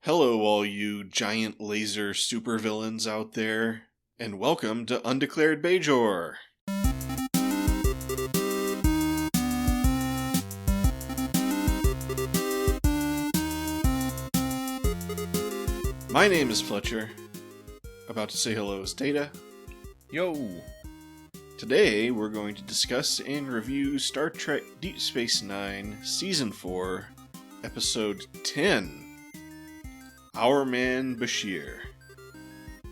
Hello, all you giant laser supervillains out there, and welcome to Undeclared Bajor. My name is Fletcher. About to say hello is Data. Yo! Today, we're going to discuss and review Star Trek Deep Space Nine, Season 4, Episode 10. Our Man Bashir.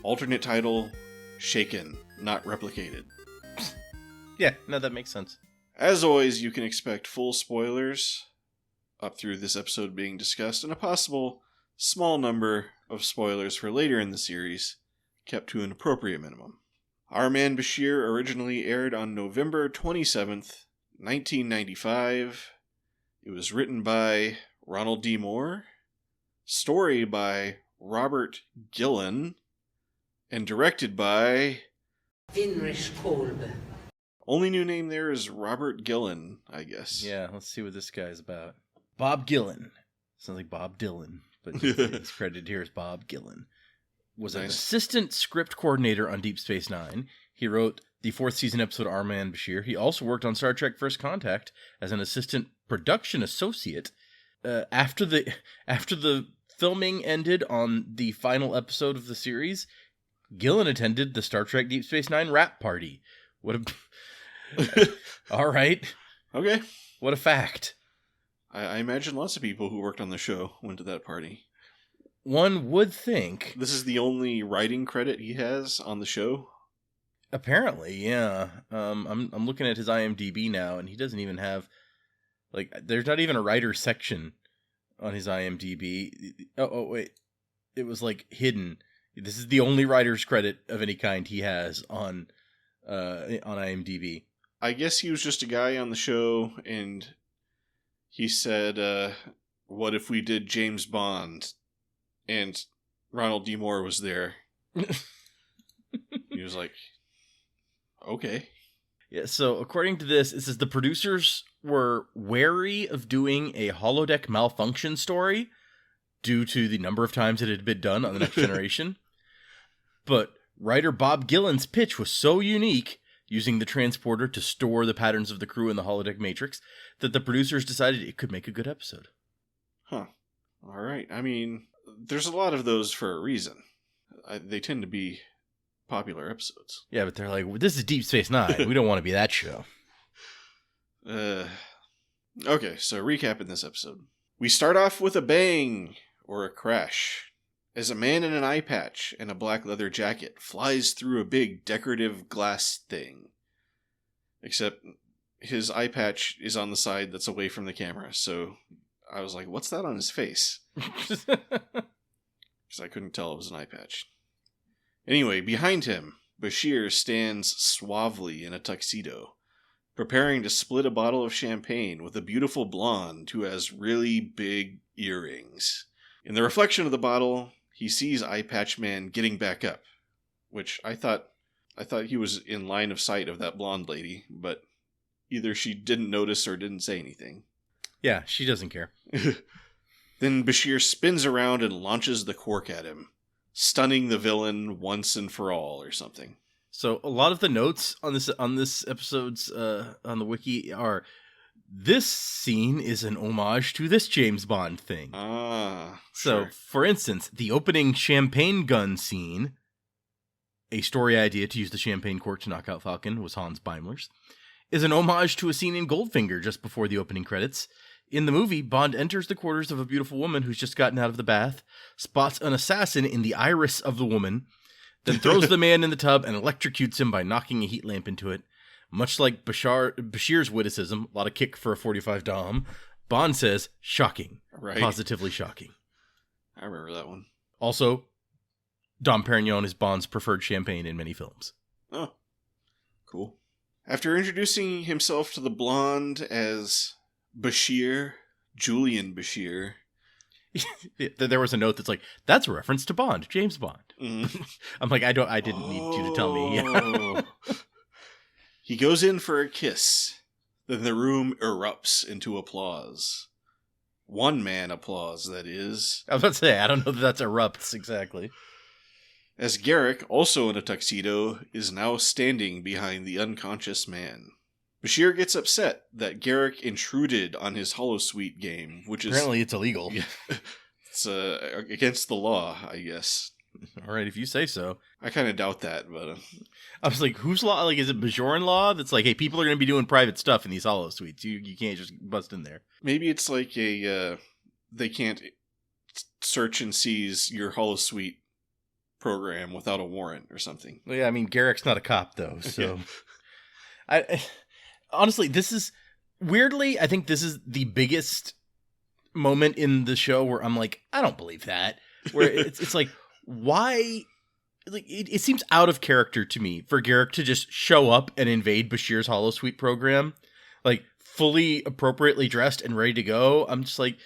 Alternate title, Shaken, Not Replicated. Yeah, no, that makes sense. As always, you can expect full spoilers up through this episode being discussed, and a possible small number of spoilers for later in the series, kept to an appropriate minimum. Our Man Bashir originally aired on November 27th, 1995. It was written by Ronald D. Moore, story by Robert Gillen, and directed by Vinrich Kolbe. Only new name there is Robert Gillen, I guess. Yeah, let's see what this guy's about. Bob Gillen. Sounds like Bob Dylan, but he's credited here as Bob Gillen. Was an assistant script coordinator on Deep Space Nine. He wrote the fourth season episode Our Man Bashir. He also worked on Star Trek First Contact as an assistant production associate. After the filming ended on the final episode of the series, Gillen attended the Star Trek Deep Space Nine wrap party. What a... All right. Okay. What a fact. I imagine lots of people who worked on the show went to that party. One would think. This is the only writing credit he has on the show? Apparently, yeah. I'm looking at his IMDb now, and he doesn't even have... there's not even a writer's section on his IMDb. Oh, wait. It was, hidden. This is the only writer's credit of any kind he has on IMDb. I guess he was just a guy on the show, and he said, what if we did James Bond? And Ronald D. Moore was there. He was like, okay. Yeah, so according to this, it says the producers were wary of doing a holodeck malfunction story due to the number of times it had been done on The Next Generation. But writer Bob Gillen's pitch was so unique, using the transporter to store the patterns of the crew in the holodeck matrix, that the producers decided it could make a good episode. Huh. All right. I mean, there's a lot of those for a reason. They tend to be popular episodes. Yeah, but they're like, this is Deep Space Nine. We don't want to be that show. Okay, so recapping this episode. We start off with a bang, or a crash, as a man in an eye patch and a black leather jacket flies through a big decorative glass thing. Except his eye patch is on the side that's away from the camera, so I was like, what's that on his face? Because I couldn't tell it was an eye patch. Anyway, behind him, Bashir stands suavely in a tuxedo, preparing to split a bottle of champagne with a beautiful blonde who has really big earrings. In the reflection of the bottle, he sees Eye Patch Man getting back up, which I thought he was in line of sight of that blonde lady, but either she didn't notice or didn't say anything. Yeah, she doesn't care. Then Bashir spins around and launches the cork at him, stunning the villain once and for all or something. So a lot of the notes on this episode's on the wiki are, this scene is an homage to this James Bond thing. Ah, so sure. For instance, the opening champagne gun scene, a story idea to use the champagne cork to knock out Falcon was Hans Beimler's, is an homage to a scene in Goldfinger just before the opening credits. In the movie, Bond enters the quarters of a beautiful woman who's just gotten out of the bath, spots an assassin in the iris of the woman, then throws the man in the tub and electrocutes him by knocking a heat lamp into it. Much like Bashir's witticism, a lot of kick for a 45 Dom, Bond says, shocking. Right. Positively shocking. I remember that one. Also, Dom Perignon is Bond's preferred champagne in many films. Oh, cool. After introducing himself to the blonde as Bashir, Julian Bashir. There was a note that's like, that's a reference to Bond, James Bond. Mm-hmm. I'm like, I didn't need you to tell me. He goes in for a kiss. Then the room erupts into applause. One-man applause, that is. I was about to say, I don't know that that's erupts exactly. As Garrick, also in a tuxedo, is now standing behind the unconscious man. Bashir gets upset that Garrick intruded on his holosuite game, which is... Apparently it's illegal. It's against the law, I guess. All right, if you say so. I kind of doubt that, but... I was like, whose law? Like, is it Bajoran law? That's like, hey, people are going to be doing private stuff in these holosuites. You can't just bust in there. Maybe it's like they can't search and seize your holosuite program without a warrant or something. Well, yeah, I mean, Garrick's not a cop, though, so... I honestly, this is... Weirdly, I think this is the biggest moment in the show where I'm like, I don't believe that. Where it's like, why... Like it seems out of character to me for Garrick to just show up and invade Bashir's holosuite program, like fully appropriately dressed and ready to go. I'm just like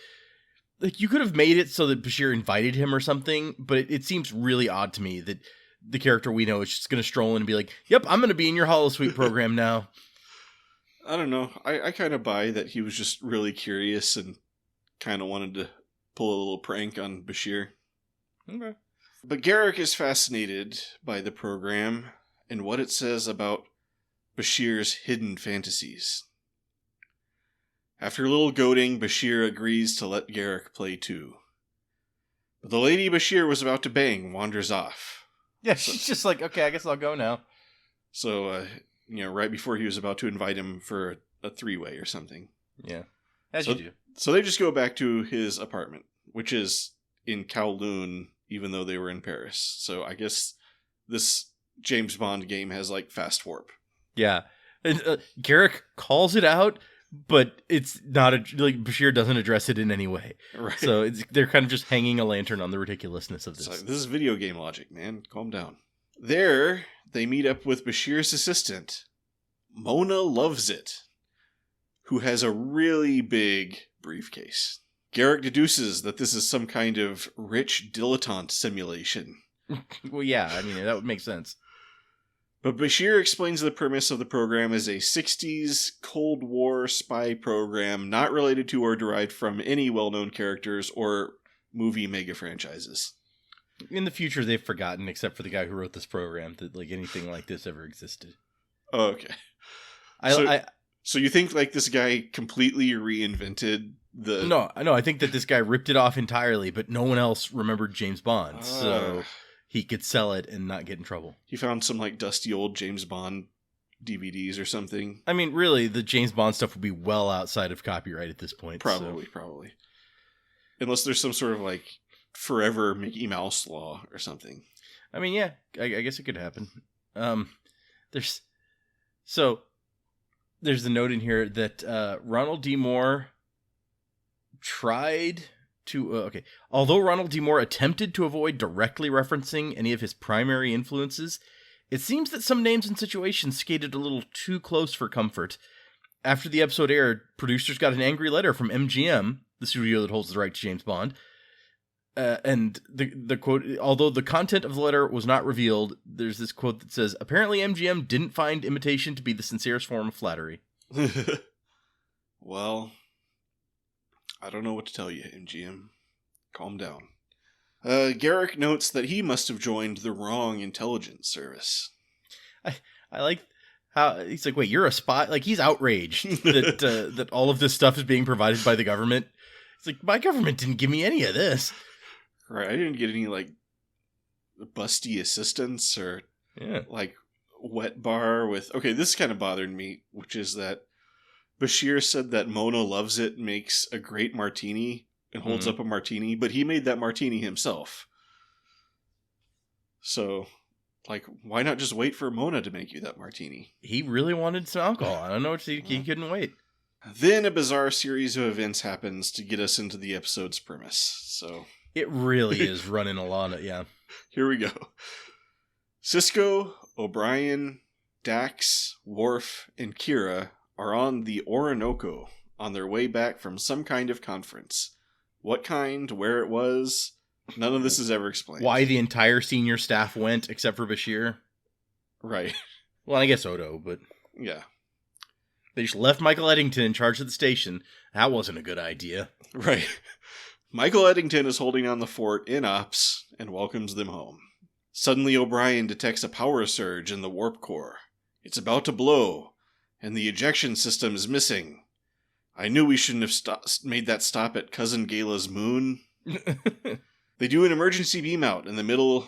you could have made it so that Bashir invited him or something, but it seems really odd to me that the character we know is just going to stroll in and be like, "Yep, I'm going to be in your holosuite program now." I don't know. I kind of buy that he was just really curious and kind of wanted to pull a little prank on Bashir. Okay. But Garrick is fascinated by the program and what it says about Bashir's hidden fantasies. After a little goading, Bashir agrees to let Garrick play too. But the lady Bashir was about to bang wanders off. Yeah, she's just like, okay, I guess I'll go now. So, right before he was about to invite him for a three-way or something. Yeah, as you do. So they just go back to his apartment, which is in Kowloon, even though they were in Paris. So I guess this James Bond game has, like, fast warp. Yeah. And Garrick calls it out, but it's not, Bashir doesn't address it in any way. Right. So they're kind of just hanging a lantern on the ridiculousness of this. Like, this is video game logic, man. Calm down. There, they meet up with Bashir's assistant, Mona Loves It, who has a really big briefcase. Garrick deduces that this is some kind of rich dilettante simulation. Well, yeah, I mean, that would make sense. But Bashir explains the premise of the program as a 60s Cold War spy program not related to or derived from any well-known characters or movie mega franchises. In the future, they've forgotten, except for the guy who wrote this program, that like anything like this ever existed. Oh, okay. So you think like this guy completely reinvented the... No, I think that this guy ripped it off entirely, but no one else remembered James Bond, so he could sell it and not get in trouble. He found some like dusty old James Bond DVDs or something. I mean, really, the James Bond stuff would be well outside of copyright at this point. Probably. Unless there's some sort of like forever Mickey Mouse law or something. I mean, yeah, I guess it could happen. There's the note in here that Ronald D. Moore tried to... Although Ronald D. Moore attempted to avoid directly referencing any of his primary influences, it seems that some names and situations skated a little too close for comfort. After the episode aired, producers got an angry letter from MGM, the studio that holds the right to James Bond, and the quote, although the content of the letter was not revealed, there's this quote that says, apparently MGM didn't find imitation to be the sincerest form of flattery. Well, I don't know what to tell you, MGM. Calm down. Garrick notes that he must have joined the wrong intelligence service. I like how he's like, wait, you're a spy? Like, he's outraged that that all of this stuff is being provided by the government. It's like, my government didn't give me any of this. Right, I didn't get any, like, busty assistance or, like, wet bar with... Okay, this kind of bothered me, which is that Bashir said that Mona Loves It makes a great martini and holds up a martini, but he made that martini himself. So, like, why not just wait for Mona to make you that martini? He really wanted some alcohol. I don't know what he couldn't wait. Then a bizarre series of events happens to get us into the episode's premise, so... It really is running along it, yeah. Here we go. Sisko, O'Brien, Dax, Worf, and Kira are on the Orinoco on their way back from some kind of conference. What kind, where it was, none of this is ever explained. Why the entire senior staff went, except for Bashir. Right. Well, I guess Odo, but... Yeah. They just left Michael Eddington in charge of the station. That wasn't a good idea. Right. Michael Eddington is holding on the fort in ops and welcomes them home. Suddenly O'Brien detects a power surge in the warp core. It's about to blow, and the ejection system is missing. I knew we shouldn't have made that stop at Cousin Gala's moon. They do an emergency beam out in the middle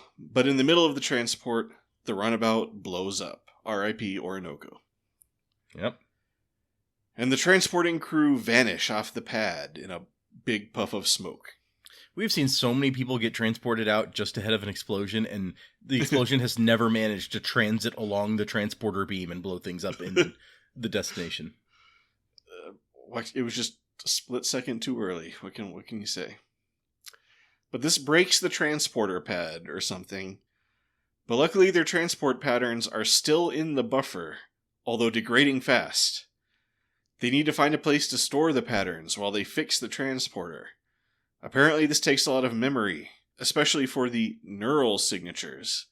of the transport, the runabout blows up. R.I.P. Orinoco. Yep. And the transporting crew vanish off the pad in a big puff of smoke. We've seen so many people get transported out just ahead of an explosion, and the explosion has never managed to transit along the transporter beam and blow things up in the destination. It was just a split second too early. What can you say? But this breaks the transporter pad or something. But luckily their transport patterns are still in the buffer, although degrading fast. They need to find a place to store the patterns while they fix the transporter. Apparently this takes a lot of memory, especially for the neural signatures.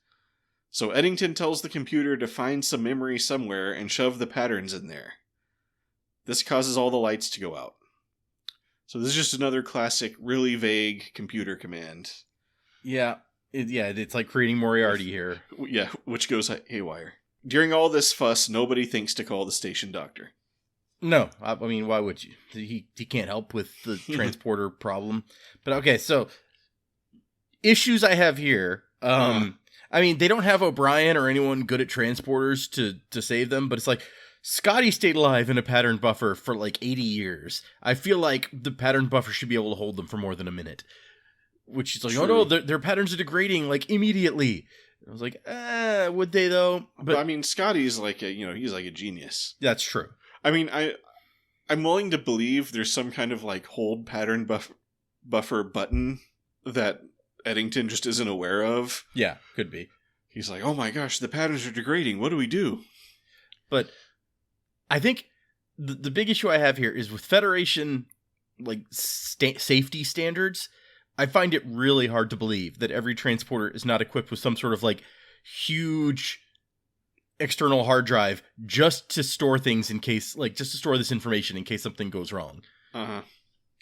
So Eddington tells the computer to find some memory somewhere and shove the patterns in there. This causes all the lights to go out. So this is just another classic, really vague computer command. Yeah, it's like creating Moriarty here. Yeah, which goes haywire. During all this fuss, nobody thinks to call the station doctor. No, I mean, why would you? He can't help with the transporter problem. But okay, so issues I have here. I mean, they don't have O'Brien or anyone good at transporters to save them, but it's like, Scotty stayed alive in a pattern buffer for like 80 years. I feel like the pattern buffer should be able to hold them for more than a minute. Which is like, True. Oh no, their patterns are degrading like immediately. I was like, would they though? But I mean, Scotty's like he's like a genius. That's true. I mean, I'm willing to believe there's some kind of like hold pattern buffer button that Eddington just isn't aware of. Yeah, could be. He's like, oh my gosh, the patterns are degrading. What do we do? But I think the big issue I have here is with Federation like safety standards. I find it really hard to believe that every transporter is not equipped with some sort of like huge external hard drive just to store things in case, like just to store this information in case something goes wrong. Uh-huh.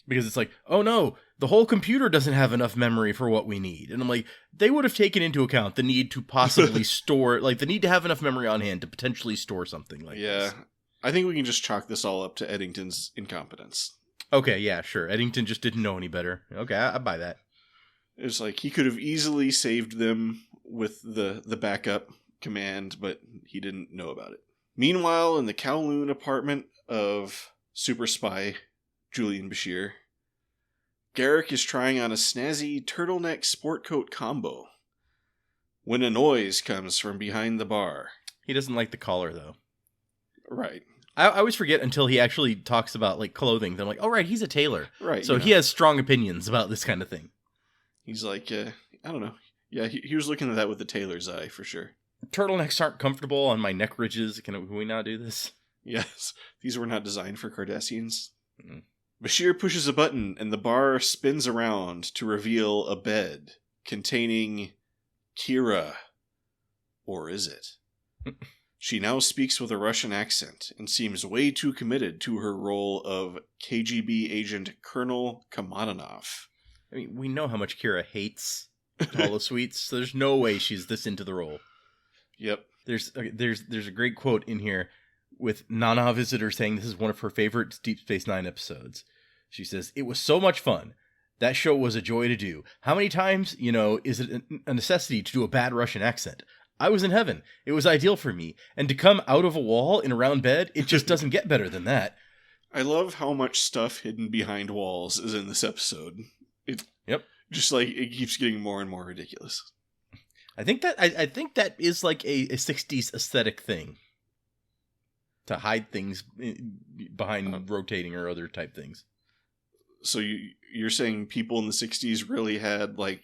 Because it's like, oh no, the whole computer doesn't have enough memory for what we need. And I'm like, they would have taken into account the need to possibly store, like the need to have enough memory on hand to potentially store something like this. Yeah, I think we can just chalk this all up to Eddington's incompetence. Okay, yeah, sure. Eddington just didn't know any better. Okay, I buy that. It's like he could have easily saved them with the backup command, but he didn't know about it. Meanwhile, in the Kowloon apartment of super spy Julian Bashir, Garrick is trying on a snazzy turtleneck sport coat combo when a noise comes from behind the bar. He doesn't like the collar, though. Right. I always forget until he actually talks about like clothing. Then I'm like, oh, right, he's a tailor. Right. So he has strong opinions about this kind of thing. He's like, I don't know. Yeah, he was looking at that with the tailor's eye, for sure. Turtlenecks aren't comfortable on my neck ridges. Can we not do this? Yes. These were not designed for Cardassians. Mm. Bashir pushes a button, and the bar spins around to reveal a bed containing Kira. Or is it? She now speaks with a Russian accent and seems way too committed to her role of KGB agent Colonel Kamadanov. I mean, we know how much Kira hates holosuites, so there's no way she's this into the role. Yep. There's a great quote in here with Nana Visitor saying this is one of her favorite Deep Space Nine episodes. She says, "It was so much fun. That show was a joy to do. How many times, is it a necessity to do a bad Russian accent? I was in heaven. It was ideal for me. And to come out of a wall in a round bed, it just doesn't get better than that." I love how much stuff hidden behind walls is in this episode. Yep. Just like it keeps getting more and more ridiculous. I think that is like a 60s aesthetic thing. To hide things behind rotating or other type things. So you're saying people in the 60s really had like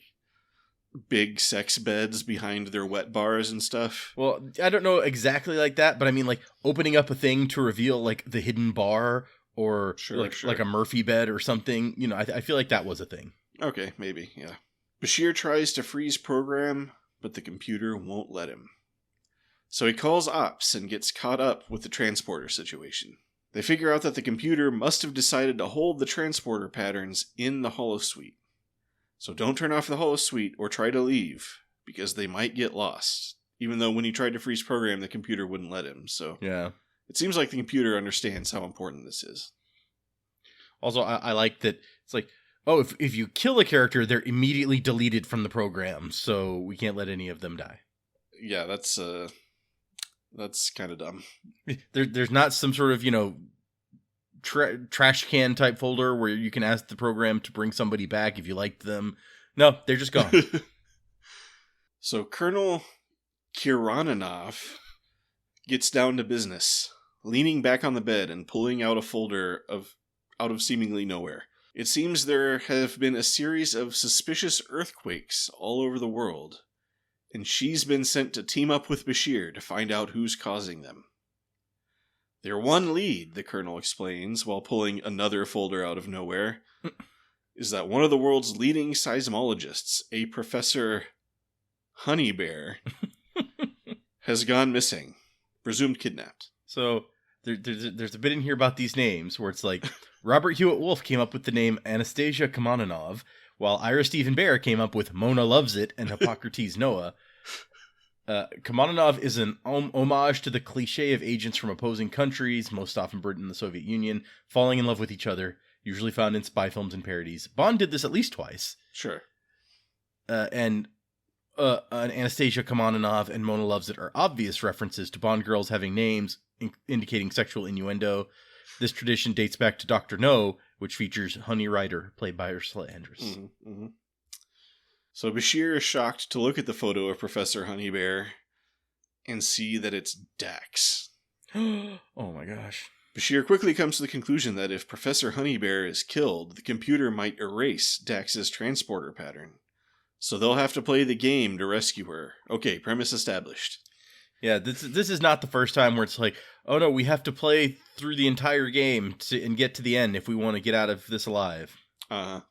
big sex beds behind their wet bars and stuff? Well, I don't know exactly like that, but I mean like opening up a thing to reveal like the hidden bar or like a Murphy bed or something. I feel like that was a thing. Okay, maybe, yeah. Bashir tries to freeze program, but the computer won't let him. So he calls ops and gets caught up with the transporter situation. They figure out that the computer must have decided to hold the transporter patterns in the holosuite. So don't turn off the holosuite or try to leave, because they might get lost. Even though when he tried to freeze program, the computer wouldn't let him. So Yeah. it seems like the computer understands how important this is. Also, I like that it's like, oh, if you kill a character, they're immediately deleted from the program, so we can't let any of them die. Yeah, that's kind of dumb. There's not some sort of, trash can type folder where you can ask the program to bring somebody back if you liked them. No, they're just gone. So Colonel Kirananov gets down to business, leaning back on the bed and pulling out a folder out of seemingly nowhere. It seems there have been a series of suspicious earthquakes all over the world, and she's been sent to team up with Bashir to find out who's causing them. Their one lead, the colonel explains, while pulling another folder out of nowhere, is that one of the world's leading seismologists, a Professor Honeybear, has gone missing, presumed kidnapped. So there's a bit in here about these names where it's like Robert Hewitt Wolf came up with the name Anastasia Kamenanov, while Ira Stephen Bear came up with Mona Loves It and Hippocrates Noah. Kamenanov is an homage to the cliche of agents from opposing countries, most often Britain and the Soviet Union, falling in love with each other, usually found in spy films and parodies. Bond did this at least twice. Sure. And Anastasia Kamenanov and Mona Loves It are obvious references to Bond girls having names indicating sexual innuendo. This tradition dates back to Dr. No, which features Honey Rider, played by Ursula Andress. Mm-hmm, mm-hmm. So Bashir is shocked to look at the photo of Professor Honeybear and see that it's Dax. Oh my gosh. Bashir quickly comes to the conclusion that if Professor Honeybear is killed, the computer might erase Dax's transporter pattern. So they'll have to play the game to rescue her. Okay, premise established. Yeah, this is not the first time where it's like, oh no, we have to play through the entire game and get to the end if we want to get out of this alive. Uh-huh.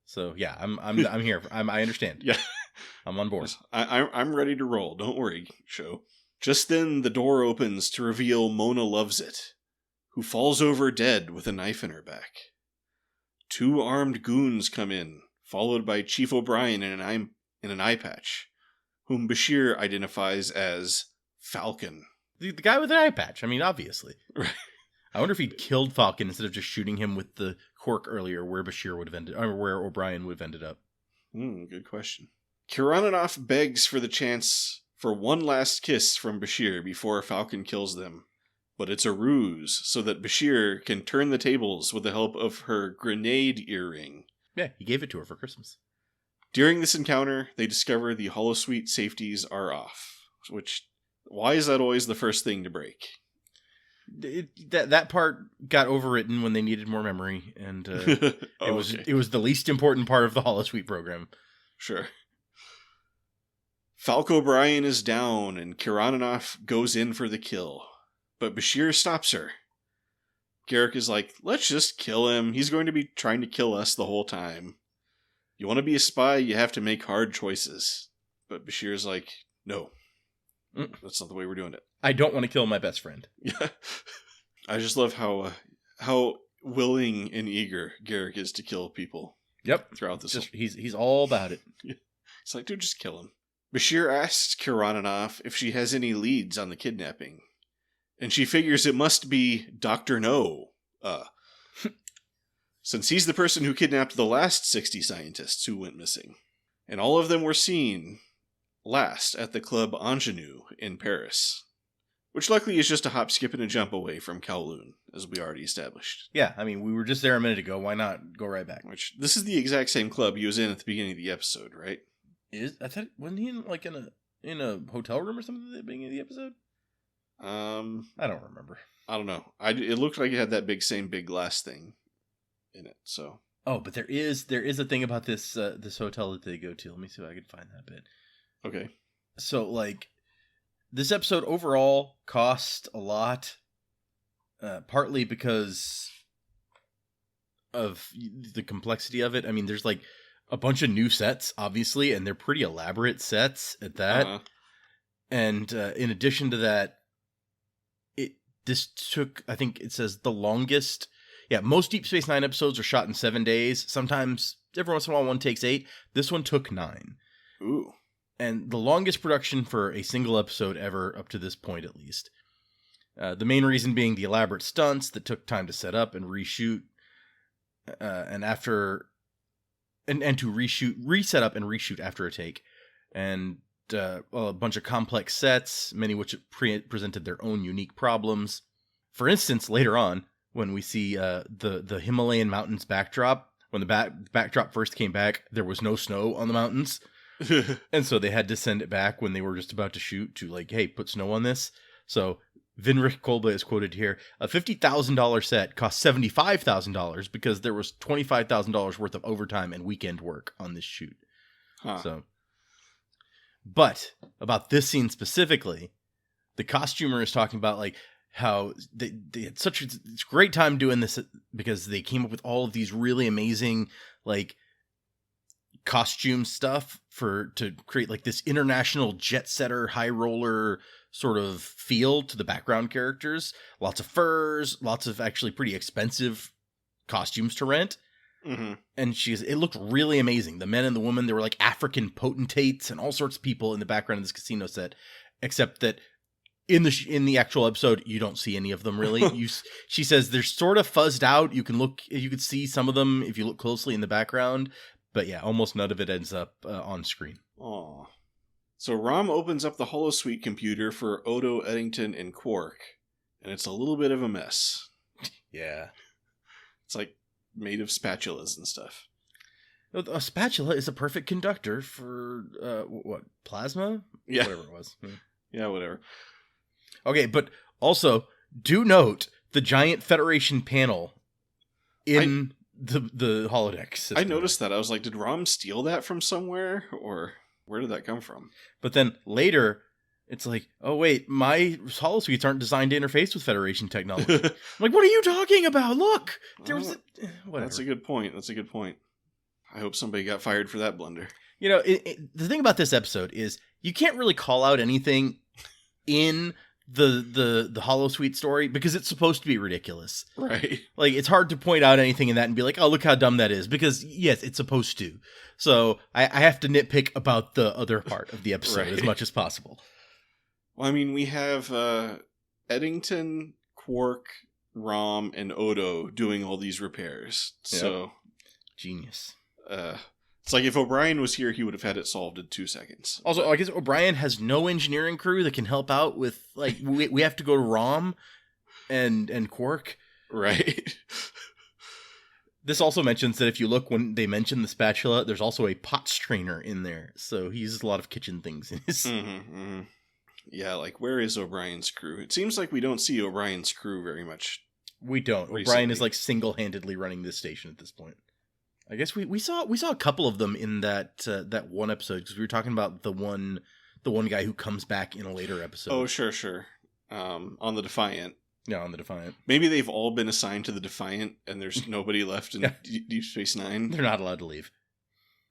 So yeah, I'm here. I understand. Yeah, I'm on board. I'm ready to roll. Don't worry, show. Just then, the door opens to reveal Mona Loves It, who falls over dead with a knife in her back. 2 armed goons come in, followed by Chief O'Brien in an eye patch, whom Bashir identifies as Falcon. The guy with an eye patch. I mean, obviously. Right. I wonder if he'd killed Falcon instead of just shooting him with the cork earlier, where Bashir would have ended, or where O'Brien would have ended up. Good question. Kirananov begs for the chance for one last kiss from Bashir before Falcon kills them, but it's a ruse so that Bashir can turn the tables with the help of her grenade earring. Yeah, he gave it to her for Christmas. During this encounter, they discover the holosuite safeties are off, which, why is that always the first thing to break? That part got overwritten when they needed more memory, and it was the least important part of the holosuite program. Sure. Falco O'Brien is down, and Kirananov goes in for the kill, but Bashir stops her. Garrick is like, let's just kill him. He's going to be trying to kill us the whole time. You want to be a spy, you have to make hard choices. But Bashir's like, no. That's not the way we're doing it. I don't want to kill my best friend. Yeah. I just love how willing and eager Garrick is to kill people. Yep. Throughout this. He's all about it. It's like, dude, just kill him. Bashir asks Kirananov if she has any leads on the kidnapping. And she figures it must be Dr. No. Since he's the person who kidnapped the last 60 scientists who went missing. And all of them were seen last at the Club Ingenue in Paris. Which luckily is just a hop, skip, and a jump away from Kowloon, as we already established. Yeah, I mean, we were just there a minute ago. Why not go right back? Which, this is the exact same club he was in at the beginning of the episode, right? I thought, wasn't he in a hotel room or something at the beginning of the episode? I don't remember. I don't know. It looked like it had that same big glass thing in it, so. Oh, but there is a thing about this hotel that they go to. Let me see if I can find that bit. Okay. So, like, this episode overall cost a lot, partly because of the complexity of it. I mean, there's like a bunch of new sets, obviously, and they're pretty elaborate sets at that. And in addition to that, this took, I think it says the longest. Yeah, most Deep Space Nine episodes are shot in 7 days. Sometimes, every once in a while, one takes 8. This one took 9. Ooh. And the longest production for a single episode ever, up to this point at least. The main reason being the elaborate stunts that took time to set up and reshoot. And to reset up and reshoot after a take. And a bunch of complex sets, many of which presented their own unique problems. For instance, later on, when we see the Himalayan mountains backdrop, when the backdrop first came back, there was no snow on the mountains. And so they had to send it back when they were just about to shoot to like, hey, put snow on this. So Vinrich Kolbe is quoted here. A $50,000 set cost $75,000 because there was $25,000 worth of overtime and weekend work on this shoot. Huh. So, but about this scene specifically, the costumer is talking about like how they had such a great time doing this because they came up with all of these really amazing like costume stuff to create like this international jet setter high roller sort of feel to the background characters. Lots of furs, lots of actually pretty expensive costumes to rent. Mm-hmm. And it looked really amazing. The men and the women, they were like African potentates and all sorts of people in the background of this casino set, except that in the actual episode, you don't see any of them really. She says they're sort of fuzzed out. You could see some of them if you look closely in the background, but yeah, almost none of it ends up on screen. Aw. So Rom opens up the holosuite computer for Odo, Eddington, and Quark, and it's a little bit of a mess. Yeah. It's like made of spatulas and stuff. A spatula is a perfect conductor for, plasma? Yeah. Whatever it was. Yeah, whatever. Okay, but also, do note the giant Federation panel in the holodeck system. I noticed that. I was like, did Rom steal that from somewhere? Or where did that come from? But then later, it's like, oh wait, my holosuites aren't designed to interface with Federation technology. I'm like, what are you talking about? Look! There was whatever. That's a good point. I hope somebody got fired for that blunder. You know, the thing about this episode is you can't really call out anything in the holosuite story because it's supposed to be ridiculous. Right. Like, it's hard to point out anything in that and be like, oh, look how dumb that is, because yes, it's supposed to. So I have to nitpick about the other part of the episode as much as possible. Well, I mean, we have Eddington, Quark, Rom, and Odo doing all these repairs. Yep. So genius. It's like if O'Brien was here, he would have had it solved in 2 seconds. Also, I guess O'Brien has no engineering crew that can help out with, like, we have to go to Rom and Quark. Right. This also mentions that if you look when they mention the spatula, there's also a pot strainer in there. So he uses a lot of kitchen things in his... Yeah, like, where is O'Brien's crew? It seems like we don't see O'Brien's crew very much. We don't. Recently. O'Brien is, like, single-handedly running this station at this point. I guess we saw a couple of them in that one episode, because we were talking about the one guy who comes back in a later episode. Oh, sure. On the Defiant. Yeah, on the Defiant. Maybe they've all been assigned to the Defiant, and there's nobody left in Deep Space Nine. They're not allowed to leave.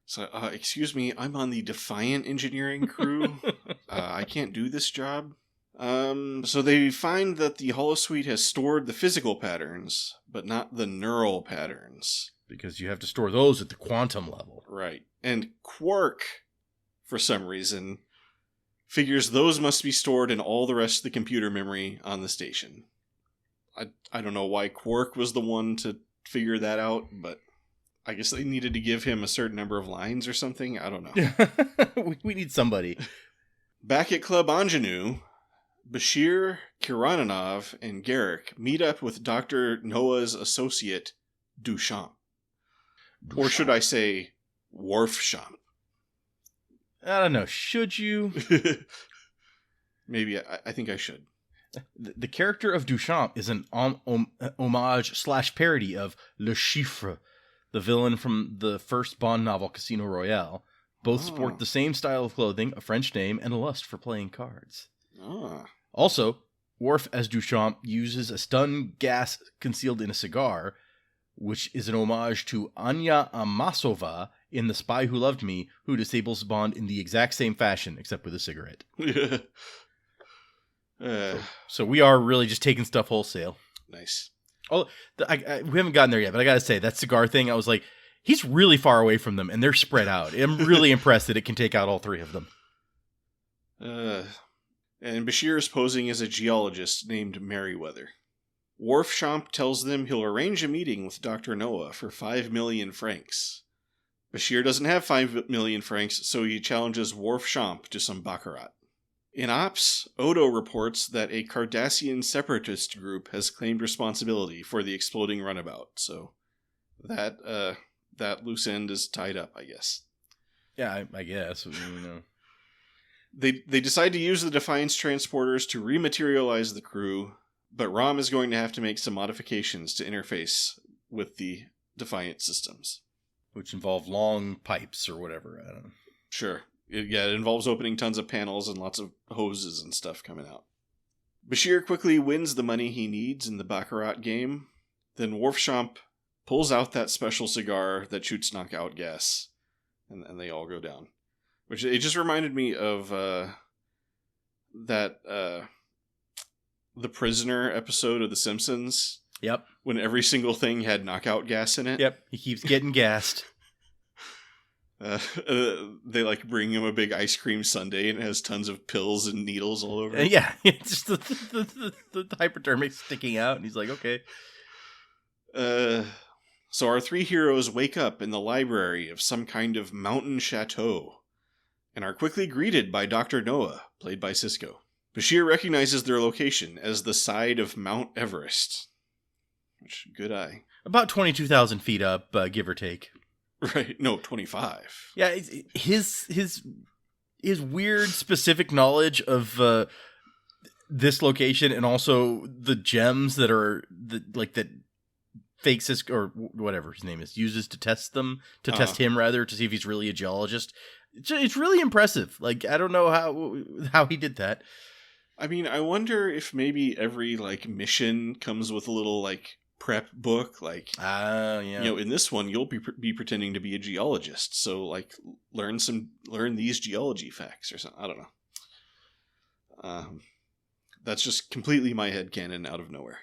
So, excuse me, I'm on the Defiant engineering crew. I can't do this job. So they find that the holosuite has stored the physical patterns, but not the neural patterns. Because you have to store those at the quantum level. Right. And Quark, for some reason, figures those must be stored in all the rest of the computer memory on the station. I don't know why Quark was the one to figure that out, but I guess they needed to give him a certain number of lines or something. I don't know. We need somebody. Back at Club Ingenue, Bashir, Kirananov, and Garrick meet up with Dr. Noah's associate, Duchamp. Or should I say, Worfchamp? I don't know. Should you? Maybe. I think I should. The character of Duchamp is an homage/parody of Le Chiffre, the villain from the first Bond novel Casino Royale. Both sport the same style of clothing, a French name, and a lust for playing cards. Also, Worf as Duchamp uses a stun gas concealed in a cigar, which is an homage to Anya Amasova in The Spy Who Loved Me, who disables Bond in the exact same fashion, except with a cigarette. So we are really just taking stuff wholesale. Nice. Oh, we haven't gotten there yet, but I gotta say, that cigar thing, I was like, he's really far away from them, and they're spread out. I'm really impressed that it can take out all three of them. And Bashir is posing as a geologist named Merryweather. Worf Champ tells them he'll arrange a meeting with Dr. Noah for 5 million francs. Bashir doesn't have 5 million francs, so he challenges Worf Champ to some baccarat. In Ops, Odo reports that a Cardassian separatist group has claimed responsibility for the exploding runabout, so that loose end is tied up, I guess. Yeah, I guess. They decide to use the Defiance transporters to rematerialize the crew, but Rom is going to have to make some modifications to interface with the Defiant systems. Which involve long pipes or whatever, I don't know. Sure. It involves opening tons of panels and lots of hoses and stuff coming out. Bashir quickly wins the money he needs in the Baccarat game. Then Worf Champ pulls out that special cigar that shoots knockout gas, and they all go down. Which, it just reminded me of the Prisoner episode of The Simpsons. Yep. When every single thing had knockout gas in it. Yep, he keeps getting gassed. They bring him a big ice cream sundae and it has tons of pills and needles all over it. Yeah, it's just the hypodermic sticking out, and he's like, okay. So our three heroes wake up in the library of some kind of mountain chateau and are quickly greeted by Dr. Noah, played by Sisko. Bashir recognizes their location as the side of Mount Everest. Which, good eye. About 22,000 feet up, give or take. Right. No, 25. Yeah, his weird specific knowledge of this location, and also the gems that are that fake Sisko, or whatever his name is, uses to test them, test him rather, to see if he's really a geologist. It's really impressive. I don't know how he did that. I mean, I wonder if maybe every mission comes with a little prep book, yeah. In this one you'll be pretending to be a geologist, so learn these geology facts or something. I don't know. That's just completely my headcanon out of nowhere.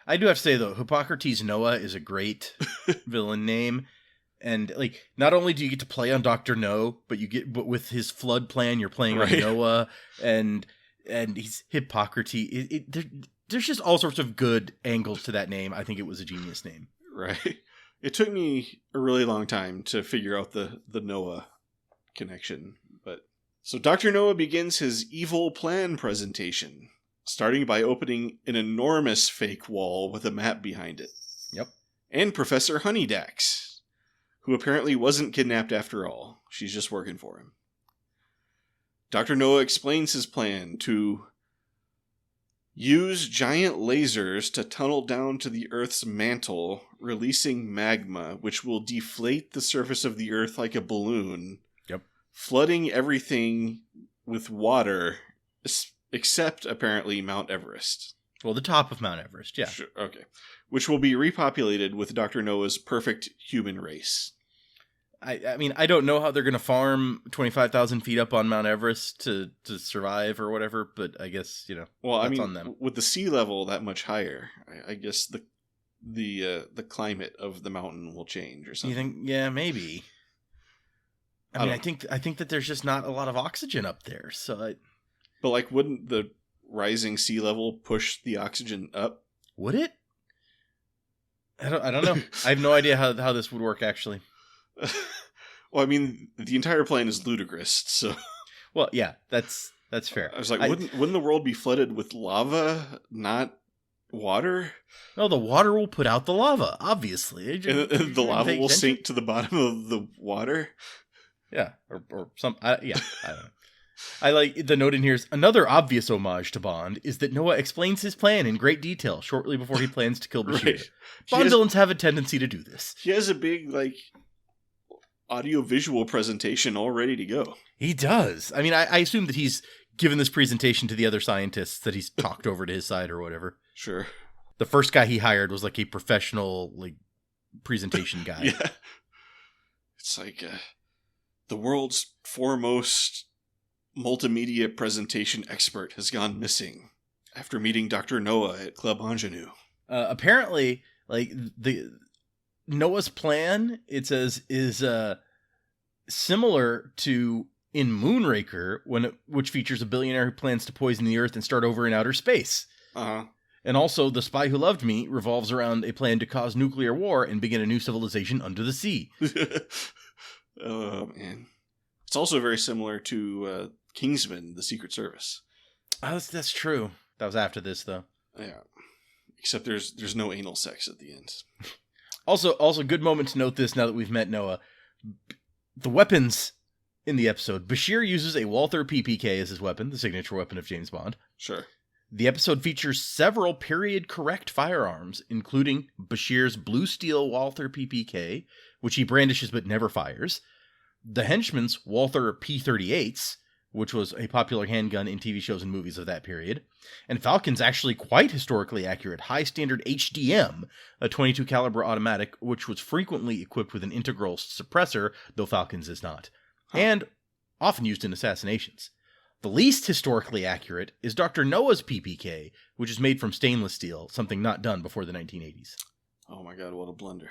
I do have to say though, Hippocrates Noah is a great villain name, and not only do you get to play on Dr. No, but with his flood plan you're playing on Noah, and he's Hippocrates. There's just all sorts of good angles to that name. I think it was a genius name. Right. It took me a really long time to figure out the Noah connection. So Dr. Noah begins his evil plan presentation, starting by opening an enormous fake wall with a map behind it. Yep. And Professor Honeydax, who apparently wasn't kidnapped after all. She's just working for him. Dr. Noah explains his plan to use giant lasers to tunnel down to the Earth's mantle, releasing magma, which will deflate the surface of the Earth like a balloon. Yep. Flooding everything with water, except apparently Mount Everest. Well, the top of Mount Everest, yeah. Sure, okay. Which will be repopulated with Dr. Noah's perfect human race. I mean, I don't know how they're going to farm 25,000 feet up on Mount Everest to survive or whatever, but I guess, well, that's on them. With the sea level that much higher, I guess the climate of the mountain will change or something. You think? Yeah, maybe. I mean, I think that there's just not a lot of oxygen up there, so But wouldn't the rising sea level push the oxygen up? Would it? I don't know. I have no idea how this would work, actually. Well, I mean, the entire plan is ludicrous, so... Well, yeah, that's fair. I was like, wouldn't the world be flooded with lava, not water? No, the water will put out the lava, obviously. And the lava will sink to the bottom of the water? Yeah, or some... yeah, I don't know. I like the note in here is another obvious homage to Bond is that Noah explains his plan in great detail shortly before he plans to kill Bashir. Right. Bond villains have a tendency to do this. He has a big, audio-visual presentation all ready to go. He does. I mean, I assume that he's given this presentation to the other scientists that he's talked over to his side or whatever. Sure. The first guy he hired was a professional presentation guy. Yeah. It's the world's foremost multimedia presentation expert has gone missing after meeting Dr. Noah at Club Ingenue. Apparently, like, the Noah's plan, it says, is similar to in Moonraker, which features a billionaire who plans to poison the Earth and start over in outer space. Uh-huh. And also, The Spy Who Loved Me revolves around a plan to cause nuclear war and begin a new civilization under the sea. Oh, man. It's also very similar to Kingsman, The Secret Service. Oh, that's true. That was after this, though. Yeah. Except there's no anal sex at the end. Also, good moment to note this now that we've met Noah. The weapons in the episode. Bashir uses a Walther PPK as his weapon, the signature weapon of James Bond. Sure. The episode features several period-correct firearms, including Bashir's blue steel Walther PPK, which he brandishes but never fires, the henchman's Walther P38s, which was a popular handgun in TV shows and movies of that period, and Falcon's actually quite historically accurate high-standard HDM, a .22 caliber automatic, which was frequently equipped with an integral suppressor, though Falcon's is not, and often used in assassinations. The least historically accurate is Dr. Noah's PPK, which is made from stainless steel, something not done before the 1980s. Oh my god, what a blunder.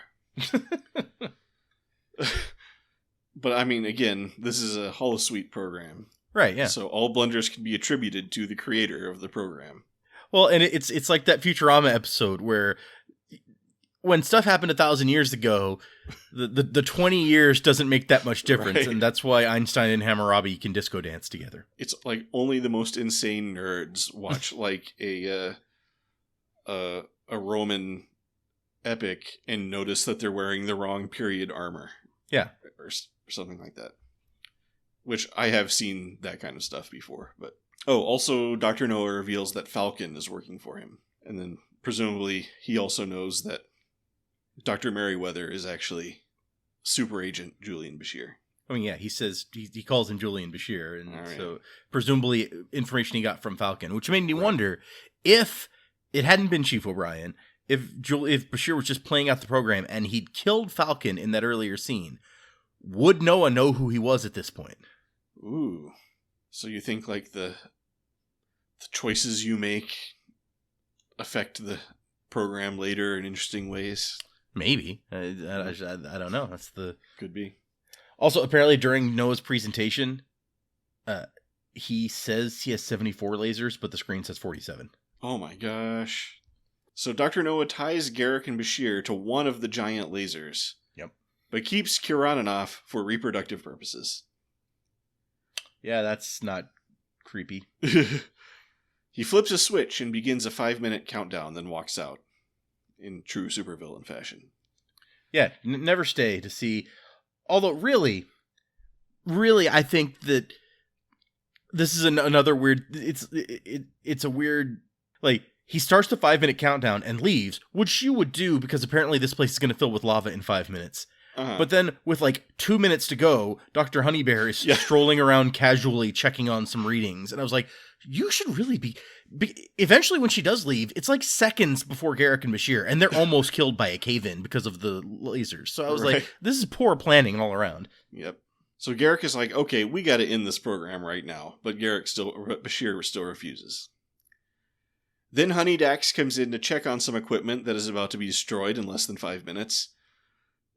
But I mean, again, this is a holosuite program. Right, yeah. So all blunders can be attributed to the creator of the program. Well, and it's like that Futurama episode where when stuff happened 1,000 years ago, the 20 years doesn't make that much difference, right. And that's why Einstein and Hammurabi can disco dance together. It's like only the most insane nerds watch like a Roman epic and notice that they're wearing the wrong period armor. Yeah. Or something like that. Which I have seen that kind of stuff before. But also Dr. Noah reveals that Falcon is working for him. And then presumably he also knows that Dr. Merriweather is actually Super Agent Julian Bashir. I mean, yeah, he says, he calls him Julian Bashir, and so presumably information he got from Falcon, which made me wonder if it hadn't been Chief O'Brien, if Bashir was just playing out the program and he'd killed Falcon in that earlier scene, would Noah know who he was at this point? Ooh. So you think like the choices you make affect the program later in interesting ways? Maybe. I don't know. Could be. Also, apparently during Noah's presentation, he says he has 74 lasers, but the screen says 47. Oh my gosh. So Dr. Noah ties Garrick and Bashir to one of the giant lasers. Yep. But keeps Kiranin off for reproductive purposes. Yeah, that's not creepy. He flips a switch and begins a 5-minute countdown, then walks out. In true supervillain fashion. Yeah, never stay to see. Although, really, I think that this is another weird. It's a weird. Like, he starts the 5-minute countdown and leaves, which you would do because apparently this place is going to fill with lava in 5 minutes. Uh-huh. But then, with like 2 minutes to go, Dr. Honeybear is strolling around casually checking on some readings, and I was like, you should really be. Eventually, when she does leave, it's like seconds before Garrick and Bashir, and they're almost killed by a cave-in because of the lasers. So I was like, this is poor planning all around. Yep. So Garrick is like, okay, we got to end this program right now, but Bashir still refuses. Then Honey Dax comes in to check on some equipment that is about to be destroyed in less than 5 minutes,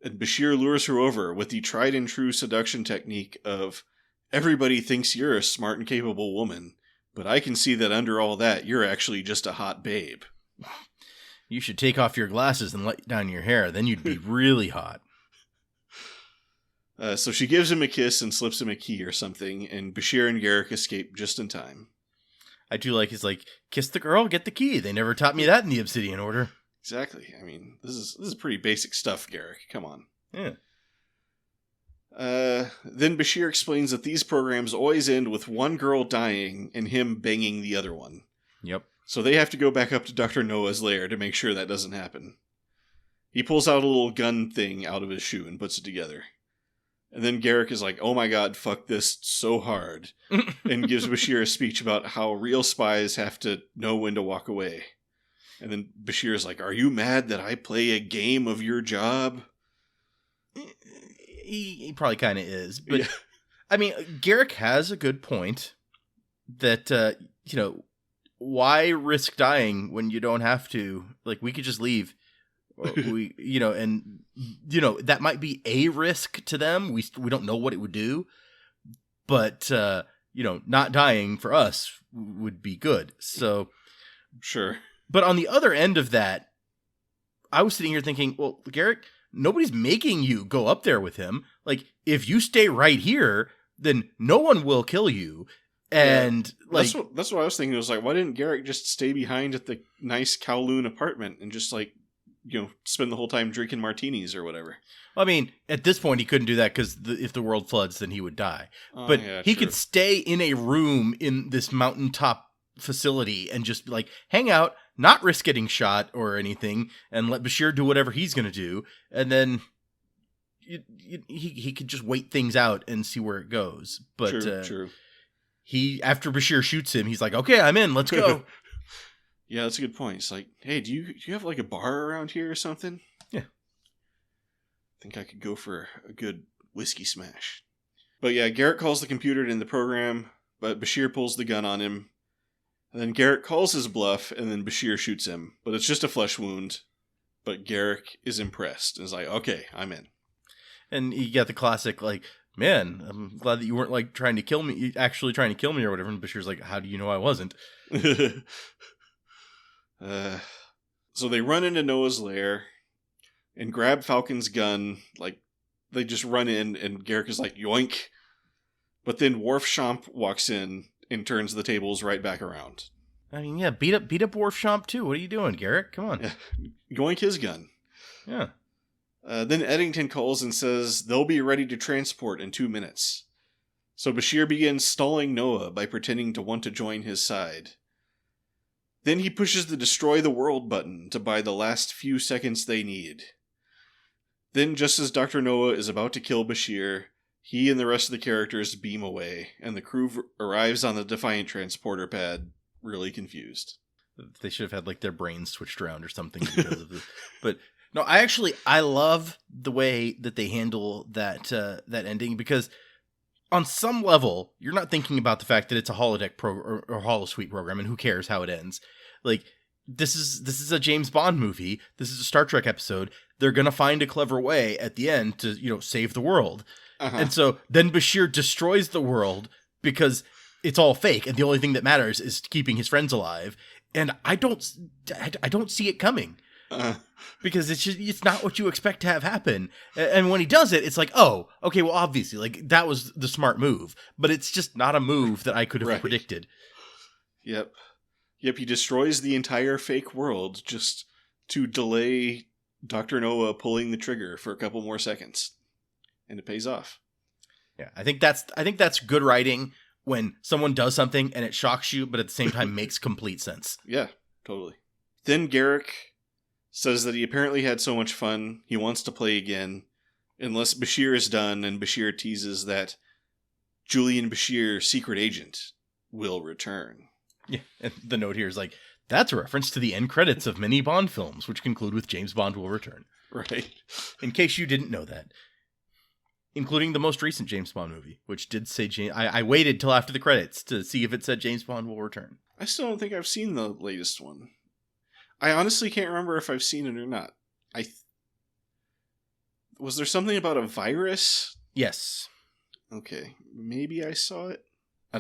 and Bashir lures her over with the tried and true seduction technique of, everybody thinks you're a smart and capable woman. But I can see that under all that, you're actually just a hot babe. You should take off your glasses and let down your hair. Then you'd be really hot. So she gives him a kiss and slips him a key or something, and Bashir and Garrick escape just in time. I do like his kiss the girl, get the key. They never taught me that in the Obsidian Order. Exactly. I mean, this is pretty basic stuff, Garrick. Come on. Yeah. Then Bashir explains that these programs always end with one girl dying and him banging the other one. Yep. So they have to go back up to Dr. Noah's lair to make sure that doesn't happen. He pulls out a little gun thing out of his shoe and puts it together. And then Garrick is like, oh my god, fuck this so hard. And gives Bashir a speech about how real spies have to know when to walk away. And then Bashir is like, are you mad that I play a game of your job? He probably kind of is. But, yeah. I mean, Garrick has a good point. that, why risk dying when you don't have to? Like, we could just leave. That might be a risk to them. We don't know what it would do, but, not dying for us would be good. So, sure. But on the other end of that, I was sitting here thinking, well, Garrick, nobody's making you go up there with him. Like, if you stay right here, then no one will kill you. And that's what I was thinking. It was like, why didn't Garrick just stay behind at the nice Kowloon apartment and just spend the whole time drinking martinis or whatever? I mean, at this point, he couldn't do that because if the world floods, then he would die. But he could stay in a room in this mountaintop facility and just hang out, not risk getting shot or anything, and let Bashir do whatever he's going to do. And then he could just wait things out and see where it goes. But true. After Bashir shoots him, he's like, okay, I'm in, let's go. Yeah, that's a good point. It's like, hey, do you have a bar around here or something? Yeah. I think I could go for a good whiskey smash. But yeah, Garrick calls the computer in the program, but Bashir pulls the gun on him. And then Garrick calls his bluff, and then Bashir shoots him. But it's just a flesh wound. But Garrick is impressed and is like, okay, I'm in. And you got the classic, man, I'm glad that you weren't trying to kill me, actually trying to kill me or whatever. And Bashir's like, how do you know I wasn't? So they run into Noah's lair and grab Falcon's gun. They just run in, and Garrick is like, yoink. But then Worf Champ walks in and turns the tables right back around. I mean, yeah, beat up Worf Champ too. What are you doing, Garrick? Come on. Yeah. Yoink his gun. Yeah. Then Eddington calls and says they'll be ready to transport in 2 minutes. So Bashir begins stalling Noah by pretending to want to join his side. Then he pushes the Destroy the World button to buy the last few seconds they need. Then, just as Dr. Noah is about to kill Bashir, he and the rest of the characters beam away, and the crew arrives on the Defiant transporter pad, really confused. They should have had their brains switched around or something because of this. But no, I love the way that they handle that ending, because on some level, you're not thinking about the fact that it's a holodeck or holosuite program, and who cares how it ends. This is a James Bond movie. This is a Star Trek episode. They're gonna find a clever way at the end to save the world. Uh-huh. And so then Bashir destroys the world because it's all fake, and the only thing that matters is keeping his friends alive. And I don't see it coming. Because it's not what you expect to have happen. And when he does it, it's like, oh, okay, well, obviously, that was the smart move. But it's just not a move that I could have predicted. Yep, he destroys the entire fake world just to delay Dr. Noah pulling the trigger for a couple more seconds. And it pays off. Yeah, I think that's good writing when someone does something and it shocks you, but at the same time makes complete sense. Yeah, totally. Then Garrick says that he apparently had so much fun, he wants to play again, unless Bashir is done, and Bashir teases that Julian Bashir, secret agent, will return. Yeah, and the note here is that's a reference to the end credits of many Bond films, which conclude with James Bond will return. Right. In case you didn't know that. Including the most recent James Bond movie, which did say I waited till after the credits to see if it said James Bond will return. I still don't think I've seen the latest one. I honestly can't remember if I've seen it or not. Was there something about a virus? Yes. Okay, maybe I saw it. I